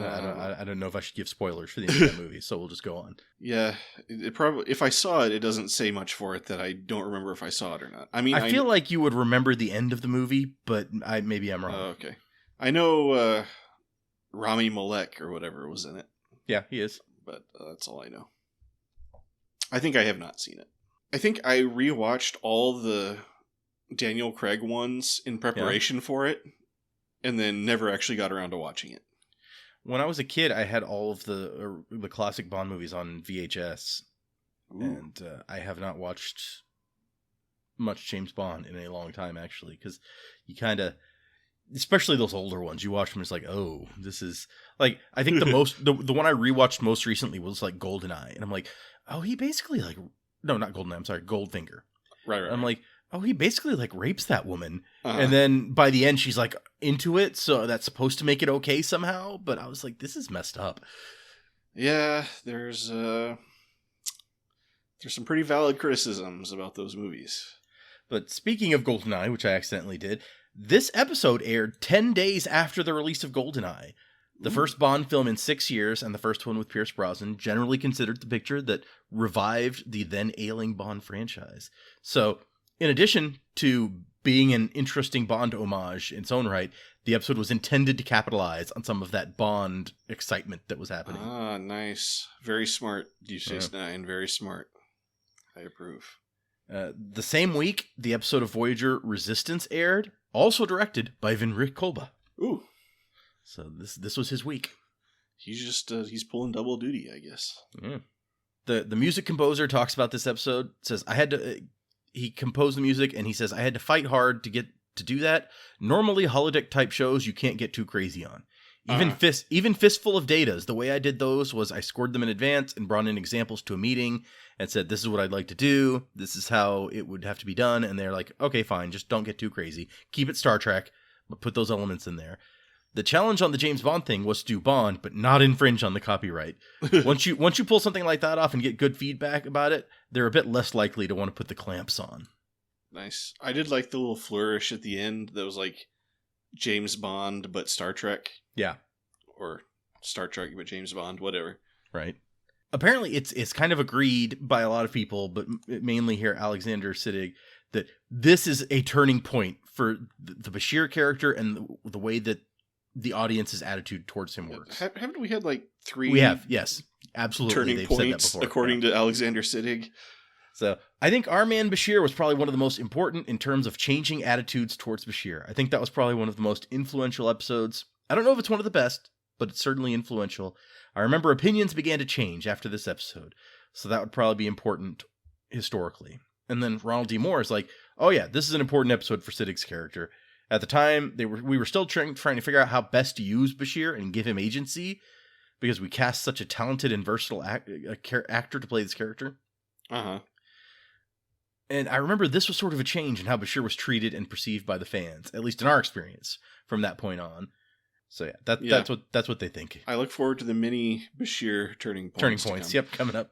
don't know if I should give spoilers for the end of that movie, so we'll just go on. Yeah, it probably. If I saw it, it doesn't say much for it that I don't remember if I saw it or not. I mean, I feel like you would remember the end of the movie, but maybe I'm wrong. Okay, I know Rami Malek or whatever was in it. Yeah, he is. But that's all I know. I think I have not seen it. I think I rewatched all the Daniel Craig ones in preparation for it, and then never actually got around to watching it. When I was a kid, I had all of the classic Bond movies on VHS, and I have not watched much James Bond in a long time, actually, because you kind of, especially those older ones, you watch them, it's like, oh, this is, I think the one I rewatched most recently was, GoldenEye, and I'm like, oh, he basically, no, not GoldenEye, I'm sorry, Goldfinger. Right. I'm like, oh, he basically rapes that woman. Uh-huh. And then by the end, she's into it. So that's supposed to make it okay somehow. But I was like, this is messed up. Yeah, there's some pretty valid criticisms about those movies. But speaking of GoldenEye, which I accidentally did, this episode aired 10 days after the release of GoldenEye. The first Bond film in 6 years, and the first one with Pierce Brosnan, generally considered the picture that revived the then ailing Bond franchise. So, in addition to being an interesting Bond homage in its own right, the episode was intended to capitalize on some of that Bond excitement that was happening. Ah, nice. Very smart, Deep Space Nine. Very smart. I approve. The same week, the episode of Voyager Resistance aired, also directed by Vinrik Kolbe. Ooh. So this was his week. He's just he's pulling double duty, I guess. Yeah. The music composer talks about this episode. Says he composed the music, and he says I had to fight hard to get to do that. Normally holodeck type shows you can't get too crazy on. Even Fistful of Datas, the way I did those was I scored them in advance and brought in examples to a meeting and said, this is what I'd like to do. This is how it would have to be done. And they're like, okay, fine. Just don't get too crazy. Keep it Star Trek, but put those elements in there. The challenge on the James Bond thing was to do Bond, but not infringe on the copyright. Once you pull something like that off and get good feedback about it, they're a bit less likely to want to put the clamps on. Nice. I did like the little flourish at the end that was like James Bond, but Star Trek. Yeah. Or Star Trek, but James Bond, whatever. Right. Apparently, it's kind of agreed by a lot of people, but mainly here Alexander Siddig, that this is a turning point for the Bashir character and the way that the audience's attitude towards him works. Haven't we had like 3? We have, yes. Absolutely. Turning They've points, said that before. according to Alexander Siddig. So I think our man Bashir was probably one of the most important in terms of changing attitudes towards Bashir. I think that was probably one of the most influential episodes. I don't know if it's one of the best, but it's certainly influential. I remember opinions began to change after this episode, so that would probably be important historically. And then Ronald D. Moore is like, oh yeah, this is an important episode for Siddig's character. At the time, we were still trying to figure out how best to use Bashir and give him agency, because we cast such a talented and versatile actor to play this character. Uh-huh. And I remember this was sort of a change in how Bashir was treated and perceived by the fans, at least in our experience from that point on. So yeah, that's what they think. I look forward to the mini Bashir turning points. Yep, coming up.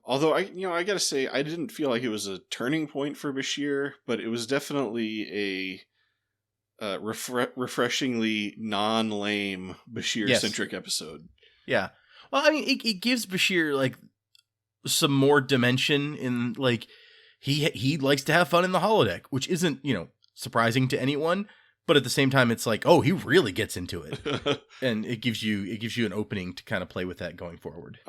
Although I gotta say I didn't feel like it was a turning point for Bashir, but it was definitely a refreshingly non-lame Bashir-centric episode. Yeah. Well, I mean, it gives Bashir like some more dimension in like he likes to have fun in the holodeck, which isn't surprising to anyone. But at the same time, it's like, oh, he really gets into it, and it gives you an opening to kind of play with that going forward.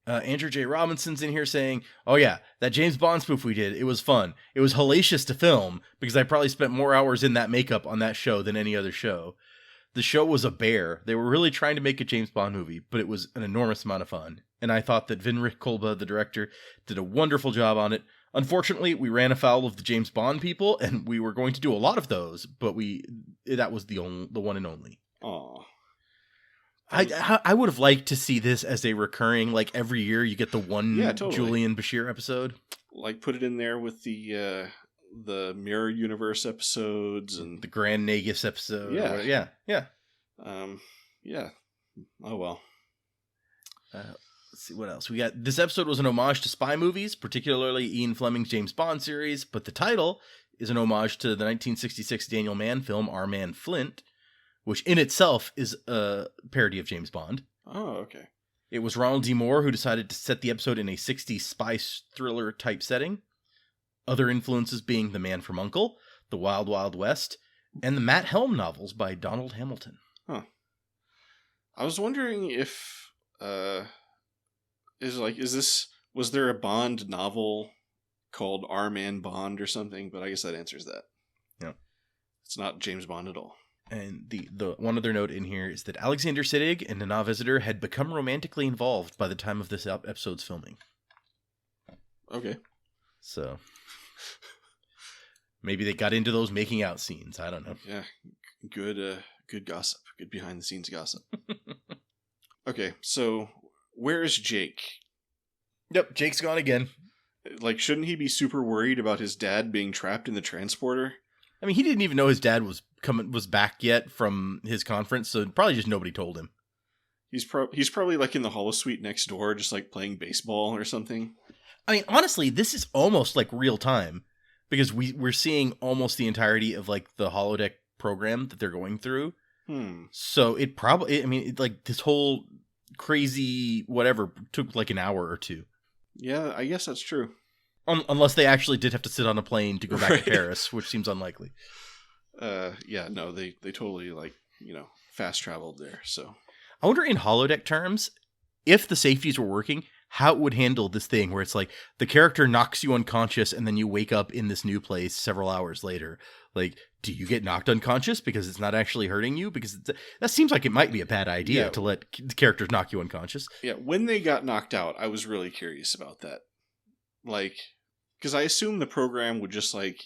Andrew J. Robinson's in here saying, oh yeah, that James Bond spoof we did, it was fun. It was hellacious to film because I probably spent more hours in that makeup on that show than any other show. The show was a bear. They were really trying to make a James Bond movie, but it was an enormous amount of fun. And I thought that Vinrik Kolbe, the director, did a wonderful job on it. Unfortunately, we ran afoul of the James Bond people, and we were going to do a lot of those, but that was the one and only. Aww. I would have liked to see this as a recurring, like every year you get the one totally. Julian Bashir episode. Like put it in there with the Mirror Universe episodes and the Grand Nagus episode. Yeah. Yeah. Oh well. Let's see what else we got. This episode was an homage to spy movies, particularly Ian Fleming's James Bond series, but the title is an homage to the 1966 Daniel Mann film Our Man Flint, which in itself is a parody of James Bond. Oh, okay. It was Ronald D. Moore who decided to set the episode in a 60s spy thriller type setting. Other influences being The Man from U.N.C.L.E., The Wild Wild West, and the Matt Helm novels by Donald Hamilton. Huh. I was wondering if was there a Bond novel called Our Man Bond or something? But I guess that answers that. Yeah. It's not James Bond at all. And the one other note in here is that Alexander Siddig and Nana Visitor had become romantically involved by the time of this episode's filming. Okay. So maybe they got into those making out scenes. I don't know. Yeah. Good gossip. Good behind the scenes gossip. Okay, so where is Jake? Yep, Jake's gone again. Like, shouldn't he be super worried about his dad being trapped in the transporter? I mean, he didn't even know his dad was back yet from his conference, so probably just nobody told him. He's probably like in the holosuite next door, just like playing baseball or something. I mean, honestly, this is almost like real time because we're seeing almost the entirety of like the holodeck program that they're going through. So it probably, I mean, like this whole crazy whatever took like an hour or two. Yeah, I guess that's true. Unless they actually did have to sit on a plane to go back to Paris, which seems unlikely. Yeah, no, they totally like, fast traveled there. So I wonder in holodeck terms, if the safeties were working, how it would handle this thing where it's like the character knocks you unconscious and then you wake up in this new place several hours later. Like, do you get knocked unconscious because it's not actually hurting you? Because that seems like it might be a bad idea to let the characters knock you unconscious. Yeah, when they got knocked out, I was really curious about that. Like, because I assume the program would just like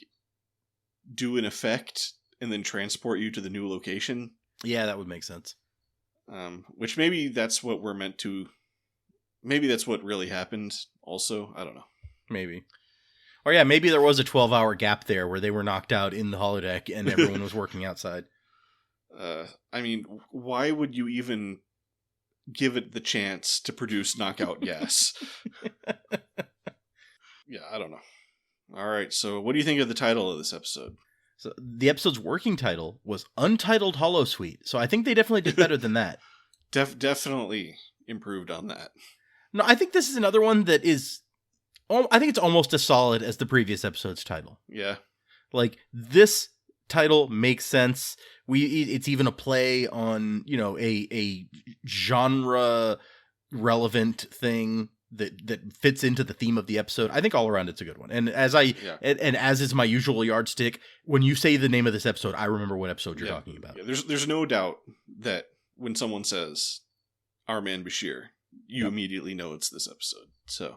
do an effect and then transport you to the new location. Yeah, that would make sense. Which maybe that's what we're meant to. Maybe that's what really happened. Also, I don't know. Maybe. Or yeah, maybe there was a 12-hour gap there where they were knocked out in the holodeck and everyone was working outside. I mean, why would you even give it the chance to produce knockout gas? Yeah, I don't know. All right, so what do you think of the title of this episode? So the episode's working title was Untitled Holosuite. So I think they definitely did better than that. Definitely improved on that. No, I think this is another one that is... I think it's almost as solid as the previous episode's title. Yeah. Like, this title makes sense. It's even a play on, a genre relevant thing that fits into the theme of the episode. I think all around it's a good one. And as as is my usual yardstick, when you say the name of this episode, I remember what episode you're talking about. Yeah, there's no doubt that when someone says our man Bashir, you immediately know it's this episode. So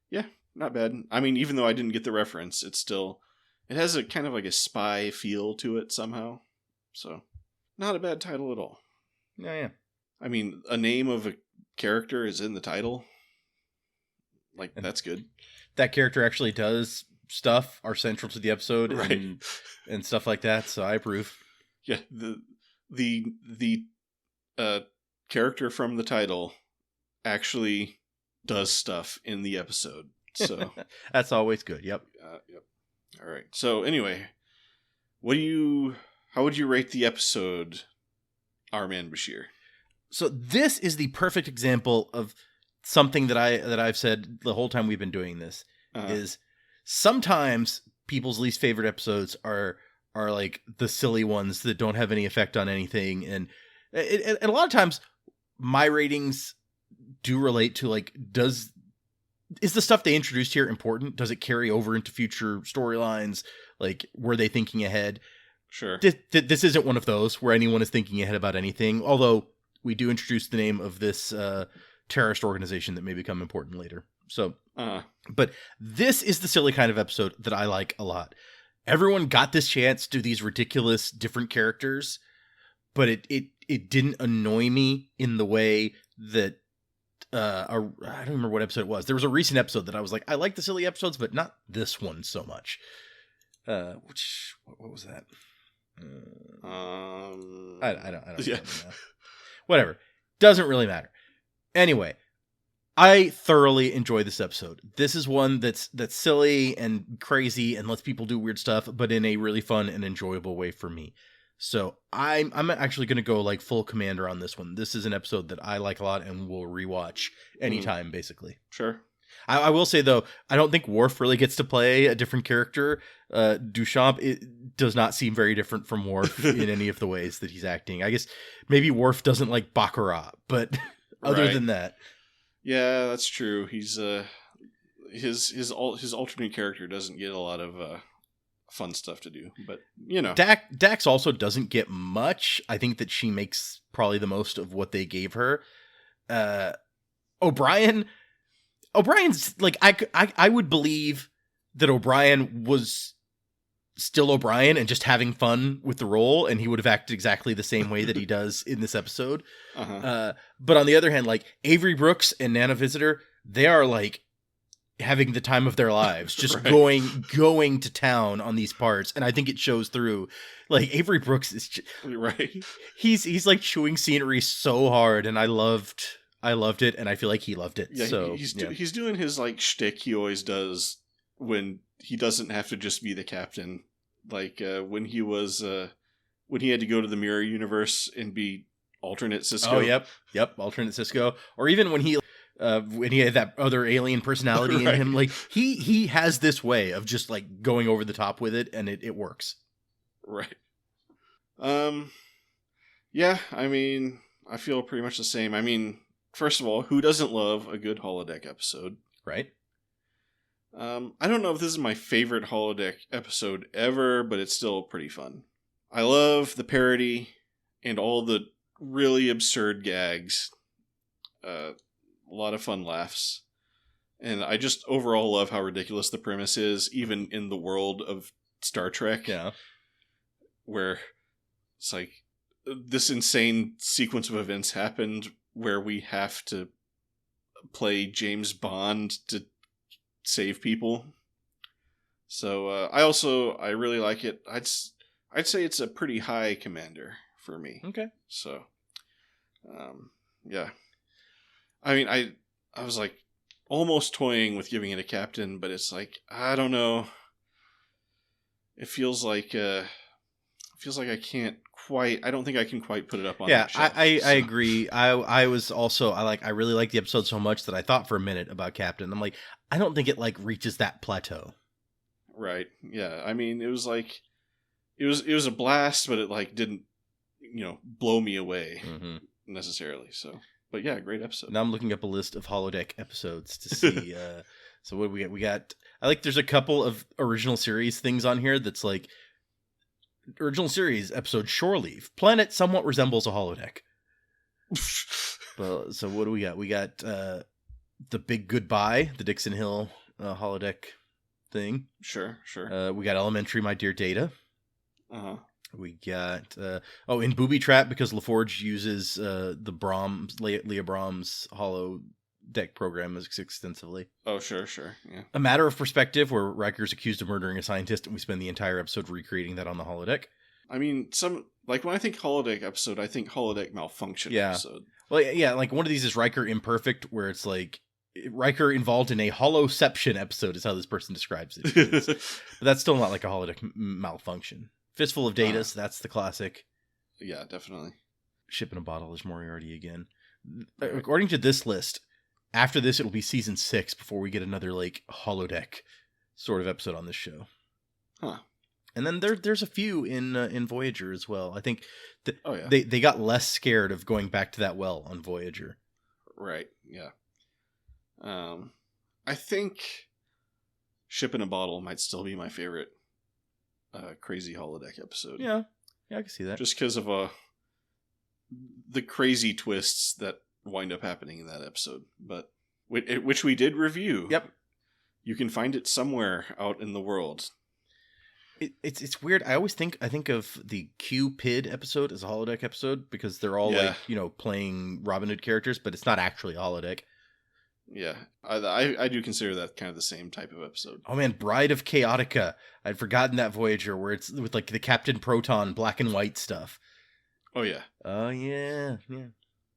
yeah, not bad. I mean, even though I didn't get the reference, it has a kind of like a spy feel to it somehow. So not a bad title at all. Yeah. I mean, a name of a character is in the title. Like, that's good. That character actually does stuff are central to the episode, right? and stuff like that. So I approve. Yeah, the character from the title actually does stuff in the episode. So that's always good. Yep. Yep. All right. So anyway, how would you rate the episode, Our Man Bashir? So this is the perfect example of something that I've said the whole time we've been doing this is sometimes people's least favorite episodes are like the silly ones that don't have any effect on anything. And a lot of times my ratings do relate to like, is the stuff they introduced here important? Does it carry over into future storylines? Like, were they thinking ahead? Sure. This isn't one of those where anyone is thinking ahead about anything. Although we do introduce the name of this, terrorist organization that may become important later. So, but this is the silly kind of episode that I like a lot. Everyone got this chance to do these ridiculous different characters, but it didn't annoy me in the way that I don't remember what episode it was. There was a recent episode that I was like, I like the silly episodes, but not this one so much. What was that? I don't know. Whatever. Doesn't really matter. Anyway, I thoroughly enjoy this episode. This is one that's silly and crazy and lets people do weird stuff, but in a really fun and enjoyable way for me. So I'm actually going to go like full commander on this one. This is an episode that I like a lot and will rewatch anytime, basically. Sure. I will say, though, I don't think Worf really gets to play a different character. Duchamp, it does not seem very different from Worf in any of the ways that he's acting. I guess maybe Worf doesn't like Baccarat, but... Other than that, yeah, that's true. He's his alternate character doesn't get a lot of fun stuff to do, but Dax also doesn't get much. I think that she makes probably the most of what they gave her. O'Brien's like I would believe that O'Brien was still O'Brien and just having fun with the role, and he would have acted exactly the same way that he does in this episode. But on the other hand, like Avery Brooks and Nana Visitor, they are like having the time of their lives, just Right. going to town on these parts, and I think it shows through. Like Avery Brooks is Right. he's like chewing scenery so hard, and I loved it, and I feel like he loved it. Yeah, So he's doing his like shtick he always does when he doesn't have to just be the captain. Like when he had to go to the mirror universe and be alternate Cisco. Oh, yep, alternate Cisco, or even when he had that other alien personality in Right. him. Like he has this way of just like going over the top with it, and it works. Right. Yeah, I mean, I feel pretty much the same. I mean, first of all, who doesn't love a good holodeck episode? Right? I don't know if this is my favorite holodeck episode ever, but it's still pretty fun. I love the parody and all the really absurd gags. A lot of fun laughs. And I just overall love how ridiculous the premise is, even in the world of Star Trek. Yeah. Where it's like this insane sequence of events happened where we have to play James Bond to save people. So I really like it. I'd say it's a pretty high commander for me. Okay. So yeah. I mean, I was like almost toying with giving it a captain, but it's like, I don't know. It feels like I can't quite. I don't think I can quite put it up on. Yeah, that shelf, I agree. I was also I really liked the episode so much that I thought for a minute about Captain. I'm like, I don't think it like reaches that plateau. Right. Yeah. I mean, it was like it was a blast, but it like didn't blow me away necessarily. So, but yeah, great episode. Now I'm looking up a list of holodeck episodes to see. So what do we get? We got. I like. There's a couple of original series things on here that's like. Original series episode Shore Leave. Planet somewhat resembles a holodeck. Well, so what do we got? We got The Big Goodbye, the Dixon Hill holodeck thing. Sure. We got Elementary, My Dear Data. Uh-huh. We got in Booby Trap, because LaForge uses the Brahms, Leah Brahms holodeck program extensively. Oh, sure. Yeah. A Matter of Perspective, where Riker's accused of murdering a scientist, and we spend the entire episode recreating that on the holodeck. I mean, when I think holodeck episode, I think holodeck malfunction episode. Well, yeah, like one of these is Riker Imperfect, where it's like Riker involved in a holoception episode is how this person describes it. But that's still not like a holodeck malfunction. Fistful of Data, so that's the classic. Yeah, definitely. Ship in a Bottle is Moriarty again. According to this list, after this it'll be season 6 before we get another like holodeck sort of episode on this show. Huh. And then there's a few in Voyager as well. I think yeah. they got less scared of going back to that well on Voyager. Right. Yeah. I think Ship in a Bottle might still be my favorite crazy holodeck episode. Yeah, I can see that. Just because of the crazy twists that wind up happening in that episode, but which we did review. Yep. You can find it somewhere out in the world. It's weird. I think of the Q-Pid episode as a holodeck episode because they're all like playing Robin Hood characters, but it's not actually a holodeck. Yeah, I do consider that kind of the same type of episode. Oh man, Bride of Chaotica. I'd forgotten that Voyager where it's with like the Captain Proton black and white stuff. Oh yeah. Oh yeah.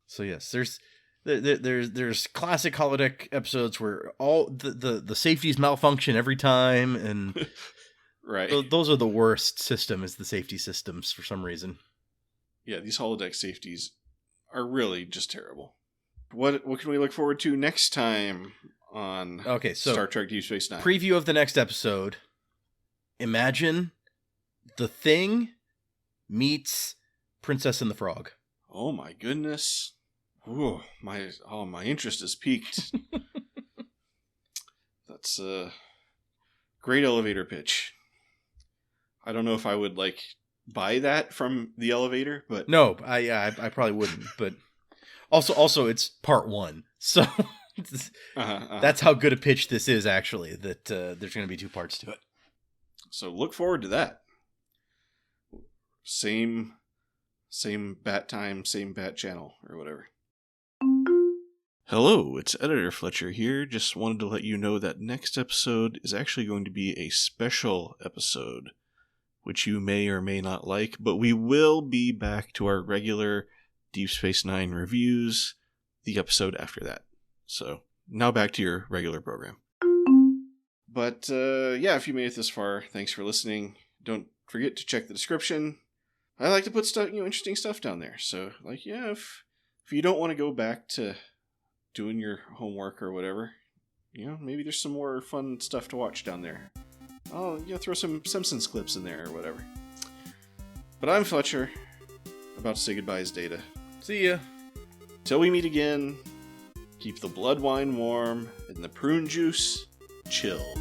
So yes, there's classic holodeck episodes where all the safeties malfunction every time, and right. Those are the worst system is the safety systems for some reason. Yeah, these holodeck safeties are really just terrible. What can we look forward to next time on Star Trek Deep Space Nine? Preview of the next episode. Imagine The Thing meets Princess and the Frog. Oh my goodness. Ooh, my interest is piqued. That's a great elevator pitch. I don't know if I would buy that from the elevator, but no, I probably wouldn't, but Also, it's part 1, so that's how good a pitch this is. Actually, that there's going to be 2 parts to it. So look forward to that. Same bat time, same bat channel, or whatever. Hello, it's Editor Fletcher here. Just wanted to let you know that next episode is actually going to be a special episode, which you may or may not like, but we will be back to our regular Deep Space Nine reviews the episode after that. So, now back to your regular program. But, yeah, if you made it this far, thanks for listening. Don't forget to check the description. I like to put stuff, interesting stuff down there. So, if you don't want to go back to doing your homework or whatever, maybe there's some more fun stuff to watch down there. I'll throw some Simpsons clips in there or whatever. But I'm Fletcher, about to say goodbye as Data. See ya. Till we meet again, keep the blood wine warm and the prune juice chilled.